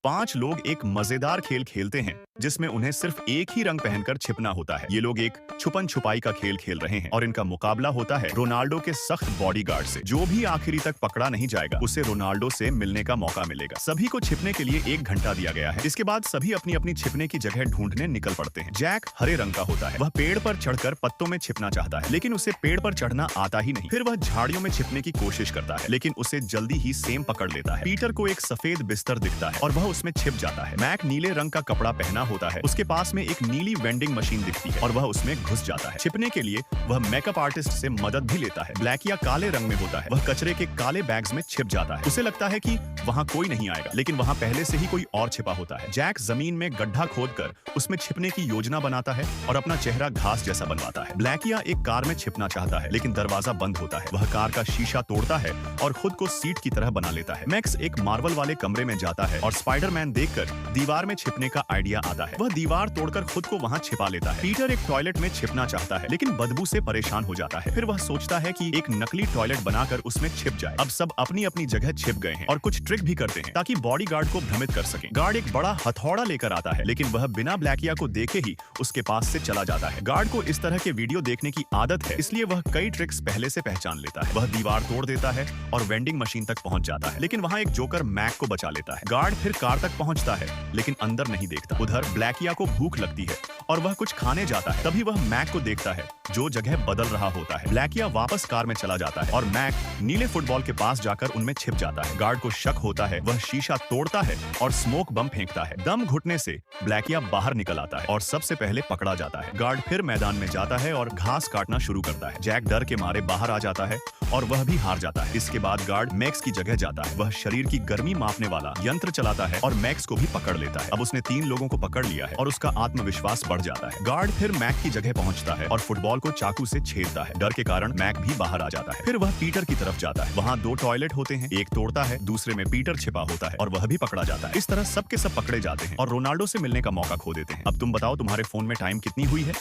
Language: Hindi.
5 लोग एक मजेदार खेल खेलते हैं जिसमें उन्हें सिर्फ एक ही रंग पहनकर छिपना होता है। ये लोग एक छुपन छुपाई का खेल खेल रहे हैं और इनका मुकाबला होता है रोनाल्डो के सख्त बॉडीगार्ड से। जो भी आखिरी तक पकड़ा नहीं जाएगा उसे रोनाल्डो से मिलने का मौका मिलेगा। सभी को छिपने के लिए 1 घंटा दिया गया है। इसके बाद सभी अपनी अपनी छिपने की जगह ढूंढने निकल पड़ते हैं। जैक हरे रंग का होता है। वह पेड़ पर चढ़कर पत्तों में छिपना चाहता है, लेकिन उसे पेड़ पर चढ़ना आता ही नहीं। फिर वह झाड़ियों में छिपने की कोशिश करता है, लेकिन उसे जल्दी ही सेम पकड़ लेता है। पीटर को एक सफेद बिस्तर दिखता है और वह उसमें छिप जाता है। मैक नीले रंग का कपड़ा पहना होता है। उसके पास में एक नीली वेंडिंग मशीन दिखती है और वह उसमें घुस जाता है। छिपने के लिए वह मेकअप आर्टिस्ट से मदद भी लेता है। ब्लैकिया काले रंग में होता है। वह कचरे के काले बैग्स में छिप जाता है। उसे लगता है कि वहां कोई नहीं आएगा, लेकिन वहां पहले से ही कोई और छिपा होता है। जैक जमीन में गड्ढा खोदकर उसमें छिपने की योजना बनाता है और अपना चेहरा घास जैसा बनवाता है। ब्लैकिया एक कार में छिपना चाहता है, लेकिन दरवाजा बंद होता है। वह कार का शीशा तोड़ता है और खुद को सीट की तरह बना लेता है। मैक्स एक मार्बल वाले कमरे में जाता है और स्पाइडरमैन देखकर दीवार में छिपने का आइडिया आता है। वह दीवार तोड़कर खुद को वहां छिपा लेता है। पीटर एक टॉयलेट में छिपना चाहता है, लेकिन बदबू से परेशान हो जाता है। फिर वह सोचता है कि एक नकली टॉयलेट बनाकर उसमें छिप जाए। अब सब अपनी अपनी जगह छिप गए हैं और कुछ ट्रिक भी करते हैं ताकि बॉडीगार्ड को भ्रमित कर सकें। गार्ड एक बड़ा हथौड़ा लेकर आता है, लेकिन वह बिना ब्लैकिया को देखे ही उसके पास से चला जाता है। गार्ड को इस तरह के वीडियो देखने की आदत है, इसलिए वह कई ट्रिक्स पहले से पहचान लेता है। वह दीवार तोड़ देता है और वेंडिंग मशीन तक पहुंच जाता है, लेकिन वहां एक जोकर मैक को बचा लेता है। गार्ड फिर कार तक पहुंचता है, लेकिन अंदर नहीं देखता। उधर ब्लैकिया को भूख लगती है और वह कुछ खाने जाता है। तभी वह मैक को देखता है जो जगह बदल रहा होता है। ब्लैकिया वापस कार में चला जाता है और मैक नीले फुटबॉल के पास जाकर उनमें छिप जाता है। गार्ड को शक होता है। वह शीशा तोड़ता है और स्मोक बम फेंकता है। दम घुटने से ब्लैकिया बाहर निकल आता है और सबसे पहले पकड़ा जाता है। गार्ड फिर मैदान में जाता है और घास काटना शुरू करता है। जैक डर के मारे बाहर आ जाता है और वह भी हार जाता है। इसके बाद गार्ड मैक्स की जगह जाता है। वह शरीर की गर्मी मापने वाला यंत्र चलाता है और मैक्स को भी पकड़ लेता है। अब उसने 3 लोगों को पकड़ लिया है और उसका आत्मविश्वास बढ़ जाता है। गार्ड फिर मैक की जगह पहुंचता है और फुटबॉल को चाकू से छेदता है। डर के कारण मैक भी बाहर आ जाता है। फिर वह पीटर की तरफ जाता है। वहां 2 टॉयलेट होते हैं, एक तोड़ता है, दूसरे में पीटर छिपा होता है और वह भी पकड़ा जाता है। इस तरह सब के सब पकड़े जाते हैं और रोनाल्डो से मिलने का मौका खो देते हैं। अब तुम बताओ तुम्हारे फोन में टाइम कितनी हुई है?